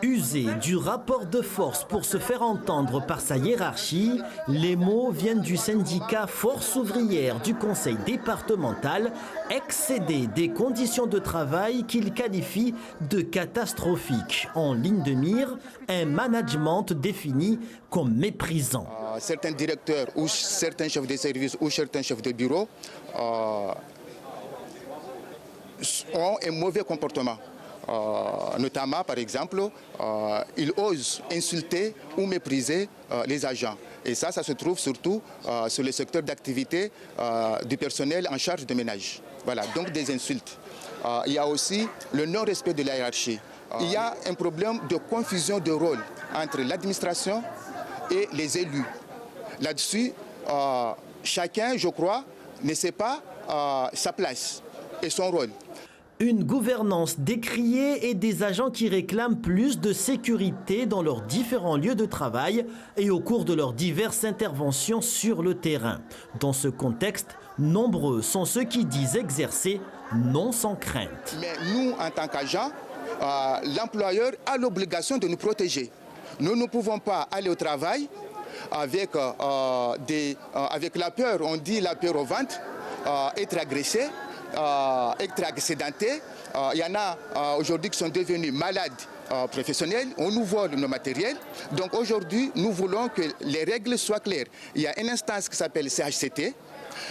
Usé du rapport de force pour se faire entendre par sa hiérarchie, les mots viennent du syndicat Force ouvrière du conseil départemental, excédé des conditions de travail qu'il qualifie de catastrophiques. En ligne de mire, un management défini comme méprisant. Certains directeurs ou certains chefs de service ou certains chefs de bureau ont un mauvais comportement. Notamment, par exemple, ils osent insulter ou mépriser les agents. Et ça se trouve surtout sur le secteur d'activité du personnel en charge de ménage. Voilà, donc des insultes. Il y a aussi le non-respect de la hiérarchie. Il y a un problème de confusion de rôle entre l'administration et les élus. Là-dessus, chacun, je crois, ne sait pas sa place et son rôle. Une gouvernance décriée et des agents qui réclament plus de sécurité dans leurs différents lieux de travail et au cours de leurs diverses interventions sur le terrain. Dans ce contexte, nombreux sont ceux qui disent exercer non sans crainte. Mais nous, en tant qu'agents, l'employeur a l'obligation de nous protéger. Nous ne pouvons pas aller au travail avec la peur, on dit la peur au ventre, être agressé. Être accidentés. Il y en a aujourd'hui qui sont devenus malades professionnels. On nous vole nos matériels. Donc aujourd'hui, nous voulons que les règles soient claires. Il y a une instance qui s'appelle CHCT.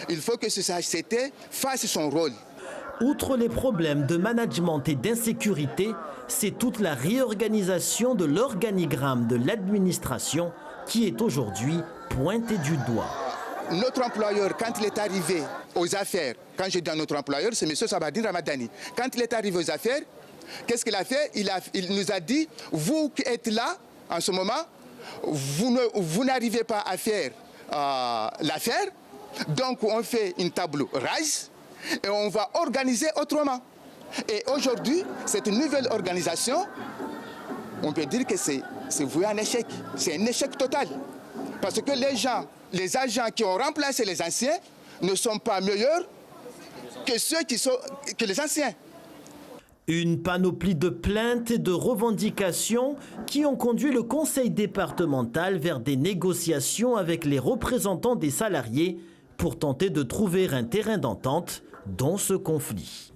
Il faut que ce CHCT fasse son rôle. Outre les problèmes de management et d'insécurité, c'est toute la réorganisation de l'organigramme de l'administration qui est aujourd'hui pointée du doigt. Notre employeur, quand il est arrivé aux affaires, quand je dis notre employeur, c'est M. Sabadine Ramadani. Quand il est arrivé aux affaires, qu'est-ce qu'il a fait? Il nous a dit, vous qui êtes là, en ce moment, vous n'arrivez pas à faire l'affaire, donc on fait une table rase et on va organiser autrement. Et aujourd'hui, cette nouvelle organisation, on peut dire que c'est voué à un échec. C'est un échec total. Parce que les agents qui ont remplacé les anciens ne sont pas meilleurs que ceux que les anciens. Une panoplie de plaintes et de revendications qui ont conduit le conseil départemental vers des négociations avec les représentants des salariés pour tenter de trouver un terrain d'entente dans ce conflit.